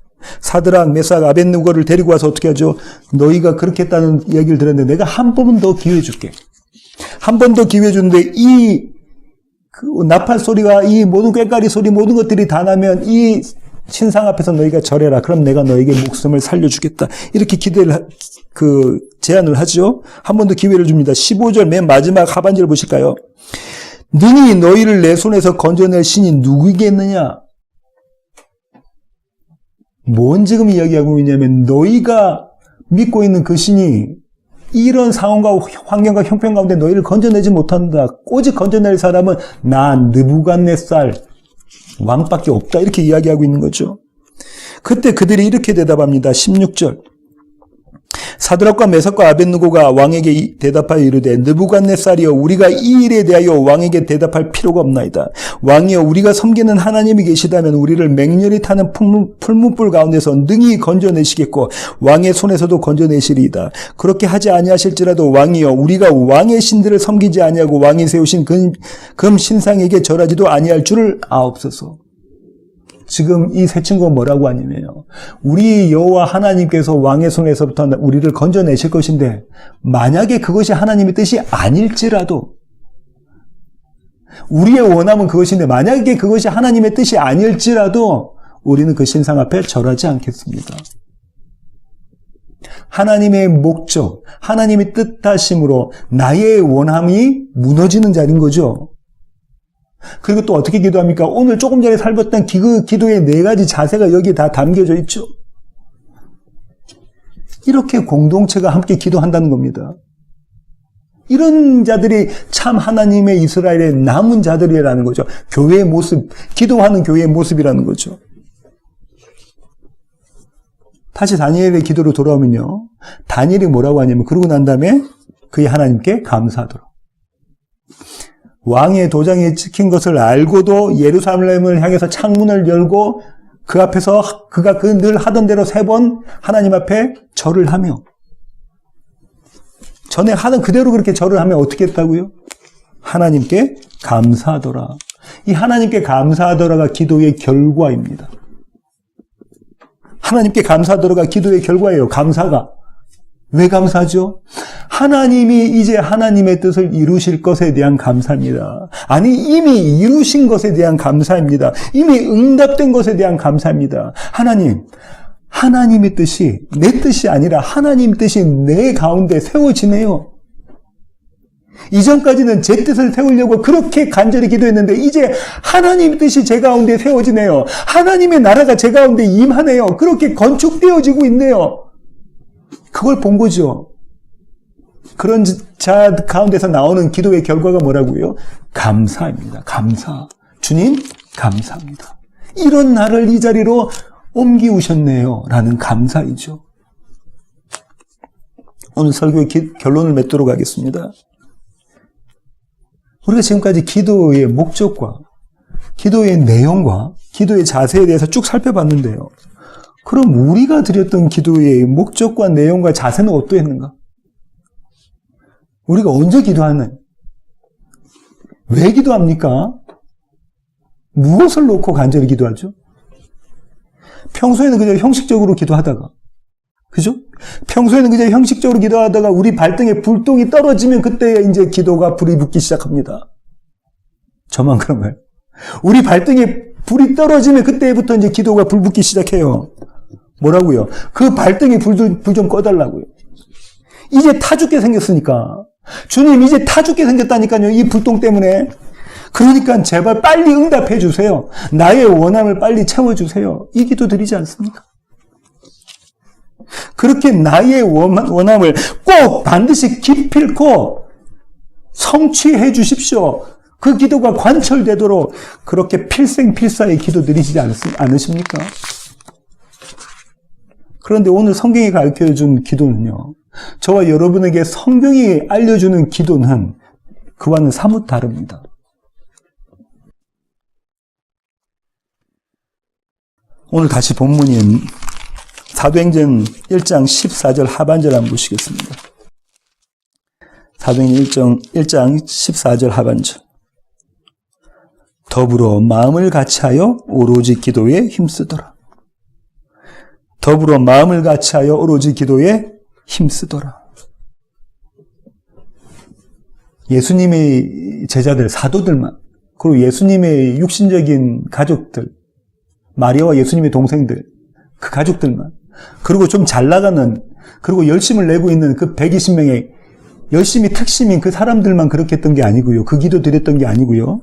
사드락, 메삭, 아벳느고를 데리고 와서 어떻게 하죠? 너희가 그렇게 했다는 얘기를 들었는데 내가 한 번은 더 기회 줄게. 한 번 더 기회 주는데 그 나팔 소리와 이 모든 꾀까리 소리 모든 것들이 다 나면 이 신상 앞에서 너희가 절해라. 그럼 내가 너에게 목숨을 살려주겠다. 이렇게 제안을 하죠. 한 번 더 기회를 줍니다. 15절 맨 마지막 하반절 보실까요? 능히 너희를 내 손에서 건져낼 신이 누구겠느냐? 뭔 지금 이야기하고 있냐면 너희가 믿고 있는 그 신이 이런 상황과 환경과 형편 가운데 너희를 건져내지 못한다. 오직 건져낼 사람은 나 느부갓네살 왕밖에 없다. 이렇게 이야기하고 있는 거죠. 그때 그들이 이렇게 대답합니다. 16절. 사드락과 메삭과 아벳느고가 왕에게 대답하여 이르되 느부갓네살이여 우리가 이 일에 대하여 왕에게 대답할 필요가 없나이다. 왕이여 우리가 섬기는 하나님이 계시다면 우리를 맹렬히 타는 풀무불 가운데서 능히 건져내시겠고 왕의 손에서도 건져내시리이다. 그렇게 하지 아니하실지라도 왕이여 우리가 왕의 신들을 섬기지 아니하고 왕이 세우신 금 신상에게 절하지도 아니할 줄을 아옵소서. 지금 이 세 친구가 뭐라고 하냐면요. 우리 여호와 하나님께서 왕의 손에서부터 우리를 건져내실 것인데 만약에 그것이 하나님의 뜻이 아닐지라도 우리의 원함은 그것인데 만약에 그것이 하나님의 뜻이 아닐지라도 우리는 그 신상 앞에 절하지 않겠습니다. 하나님의 목적, 하나님의 뜻하심으로 나의 원함이 무너지는 자리인 거죠. 그리고 또 어떻게 기도합니까? 오늘 조금 전에 살폈던 기도의 4가지 자세가 여기에 다 담겨져 있죠. 이렇게 공동체가 함께 기도한다는 겁니다. 이런 자들이 참 하나님의 이스라엘의 남은 자들이라는 거죠. 교회의 모습, 기도하는 교회의 모습이라는 거죠. 다시 다니엘의 기도로 돌아오면요. 다니엘이 뭐라고 하냐면 그러고 난 다음에 그의 하나님께 감사하도록. 왕의 도장이 찍힌 것을 알고도 예루살렘을 향해서 창문을 열고 그 앞에서 그가 늘 하던 대로 3번 하나님 앞에 절을 하며 전에 하던 그대로 그렇게 절을 하며 어떻게 했다고요? 하나님께 감사하더라. 이 하나님께 감사하더라가 기도의 결과입니다. 하나님께 감사하더라가 기도의 결과예요. 감사가. 왜 감사하죠? 하나님이 이제 하나님의 뜻을 이루실 것에 대한 감사입니다. 아니 이미 이루신 것에 대한 감사입니다. 이미 응답된 것에 대한 감사입니다. 하나님의 뜻이 내 뜻이 아니라 하나님 뜻이 내 가운데 세워지네요. 이전까지는 제 뜻을 세우려고 그렇게 간절히 기도했는데 이제 하나님 뜻이 제 가운데 세워지네요. 하나님의 나라가 제 가운데 임하네요. 그렇게 건축되어지고 있네요. 그걸 본 거죠. 그런 자 가운데서 나오는 기도의 결과가 뭐라고요? 감사입니다. 감사. 주님, 감사합니다. 이런 나를 이 자리로 옮기우셨네요. 라는 감사이죠. 오늘 설교의 결론을 맺도록 하겠습니다. 우리가 지금까지 기도의 목적과 기도의 내용과 기도의 자세에 대해서 쭉 살펴봤는데요. 그럼 우리가 드렸던 기도의 목적과 내용과 자세는 어떠했는가? 우리가 언제 기도하나요? 왜 기도합니까? 무엇을 놓고 간절히 기도하죠? 평소에는 그냥 형식적으로 기도하다가, 그죠? 평소에는 그냥 형식적으로 기도하다가 우리 발등에 불똥이 떨어지면 그때 이제 기도가 불이 붙기 시작합니다. 저만 그런가요? 우리 발등에 불이 떨어지면 그때부터 이제 기도가 불 붙기 시작해요. 뭐라고요? 그 발등에 불 좀 꺼달라고요. 이제 타 죽게 생겼으니까. 주님, 이제 타 죽게 생겼다니까요. 이 불똥 때문에. 그러니까 제발 빨리 응답해 주세요. 나의 원함을 빨리 채워주세요. 이 기도 드리지 않습니까? 그렇게 나의 원함을 꼭 반드시 기필코 성취해 주십시오. 그 기도가 관철되도록 그렇게 필생필사의 기도 드리지 않으십니까? 그런데 오늘 성경이 가르쳐준 기도는요. 저와 여러분에게 성경이 알려주는 기도는 그와는 사뭇 다릅니다. 오늘 다시 본문인 사도행전 1장 14절 하반절 한번 보시겠습니다. 사도행전 1장 14절 하반절. 더불어 마음을 같이하여 오로지 기도에 힘쓰더라. 더불어 마음을 같이하여 오로지 기도에 힘쓰더라. 예수님의 제자들, 사도들만, 그리고 예수님의 육신적인 가족들, 마리아와 예수님의 동생들, 그 가족들만, 그리고 좀 잘 나가는, 그리고 열심을 내고 있는 그 120명의 열심히 특심인 그 사람들만 그렇게 했던 게 아니고요. 그 기도 드렸던 게 아니고요.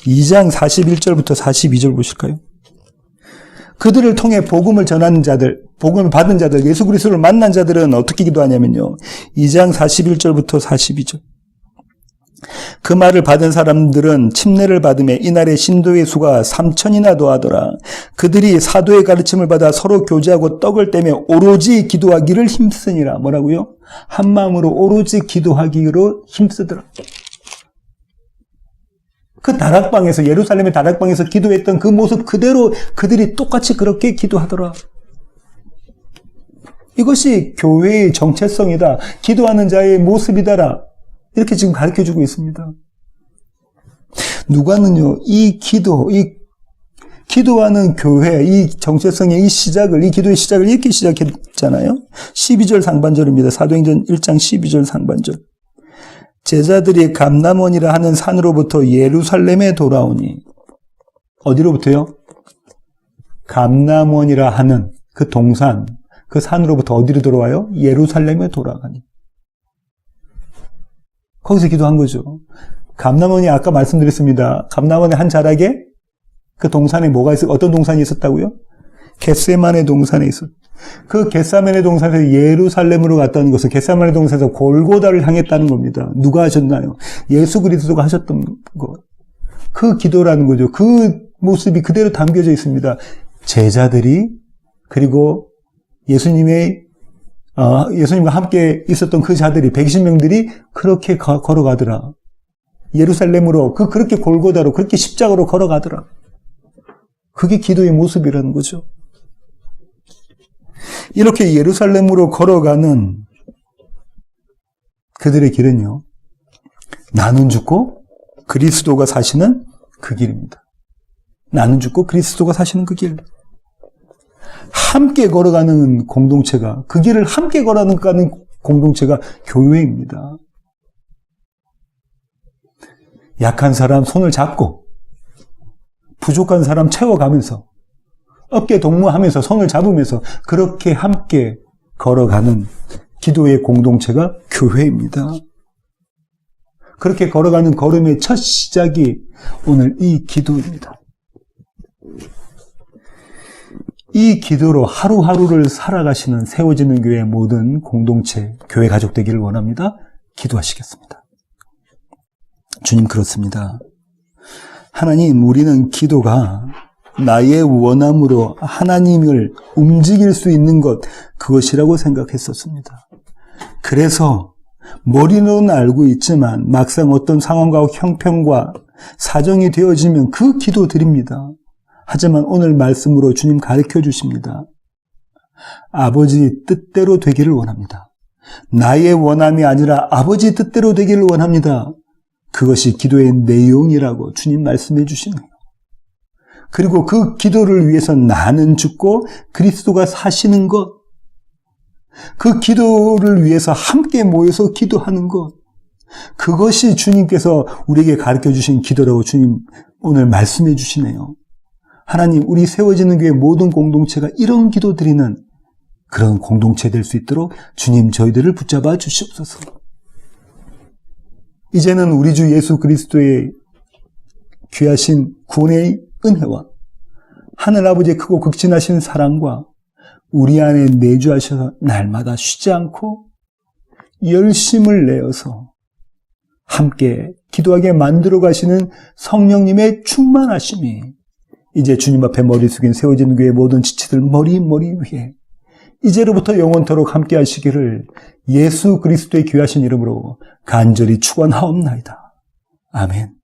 2장 41절부터 42절 보실까요? 그들을 통해 복음을 전하는 자들, 복음을 받은 자들, 예수 그리스도를 만난 자들은 어떻게 기도하냐면요. 2장 41절부터 42절. 그 말을 받은 사람들은 침례를 받으며 이날의 신도의 수가 3,000이나 더하더라. 그들이 사도의 가르침을 받아 서로 교제하고 떡을 떼며 오로지 기도하기를 힘쓰니라. 뭐라고요? 한 마음으로 오로지 기도하기로 힘쓰더라. 그 다락방에서, 예루살렘의 다락방에서 기도했던 그 모습 그대로 그들이 똑같이 그렇게 기도하더라. 이것이 교회의 정체성이다. 기도하는 자의 모습이다라. 이렇게 지금 가르쳐주고 있습니다. 누가는요, 이 기도하는 교회, 이 정체성의 이 시작을, 이 기도의 시작을 이렇게 시작했잖아요. 12절 상반절입니다. 사도행전 1장 12절 상반절. 제자들이 감람원이라 하는 산으로부터 예루살렘에 돌아오니, 어디로부터요? 감람원이라 하는 그 동산, 그 산으로부터 어디로 돌아와요? 예루살렘에 돌아가니. 거기서 기도한 거죠. 감람원이 아까 말씀드렸습니다. 감람원의 한 자락에 그 동산에 뭐가 있어? 어떤 동산이 있었다고요? 겟세마네 동산에 있었. 그 겟세마네 동산에서 예루살렘으로 갔다는 것은 겟세마네 동산에서 골고다를 향했다는 겁니다. 누가 하셨나요? 예수 그리스도가 하셨던 것. 그 기도라는 거죠. 그 모습이 그대로 담겨져 있습니다. 제자들이 그리고 예수님과 함께 있었던 그 자들이 120명들이 그렇게 걸어가더라. 예루살렘으로 그렇게 골고다로 그렇게 십자가로 걸어가더라. 그게 기도의 모습이라는 거죠. 이렇게 예루살렘으로 걸어가는 그들의 길은요, 나는 죽고 그리스도가 사시는 그 길입니다. 나는 죽고 그리스도가 사시는 그 길. 함께 걸어가는 공동체가, 그 길을 함께 걸어가는 공동체가 교회입니다. 약한 사람 손을 잡고, 부족한 사람 채워가면서, 어깨 동무하면서 손을 잡으면서 그렇게 함께 걸어가는 기도의 공동체가 교회입니다. 그렇게 걸어가는 걸음의 첫 시작이 오늘 이 기도입니다. 이 기도로 하루하루를 살아가시는 세워지는 교회의 모든 공동체, 교회 가족 되기를 원합니다. 기도하시겠습니다. 주님, 그렇습니다. 하나님, 우리는 기도가 나의 원함으로 하나님을 움직일 수 있는 것, 그것이라고 생각했었습니다. 그래서 머리로는 알고 있지만 막상 어떤 상황과 형편과 사정이 되어지면 그 기도 드립니다. 하지만 오늘 말씀으로 주님 가르쳐 주십니다. 아버지 뜻대로 되기를 원합니다. 나의 원함이 아니라 아버지 뜻대로 되기를 원합니다. 그것이 기도의 내용이라고 주님 말씀해 주시네요. 그리고 그 기도를 위해서 나는 죽고 그리스도가 사시는 것, 그 기도를 위해서 함께 모여서 기도하는 것, 그것이 주님께서 우리에게 가르쳐 주신 기도라고 주님 오늘 말씀해 주시네요. 하나님, 우리 세워지는 교회 모든 공동체가 이런 기도 드리는 그런 공동체 될 수 있도록 주님 저희들을 붙잡아 주시옵소서. 이제는 우리 주 예수 그리스도의 귀하신 구원의 은혜와 하늘아버지의 크고 극진하신 사랑과 우리 안에 내주하셔서 날마다 쉬지 않고 열심을 내어서 함께 기도하게 만들어 가시는 성령님의 충만하심이 이제 주님 앞에 머리 숙인 세워지는 교회의 모든 지체들 머리 위에 이제로부터 영원토록 함께 하시기를 예수 그리스도의 귀하신 이름으로 간절히 축원하옵나이다. 아멘.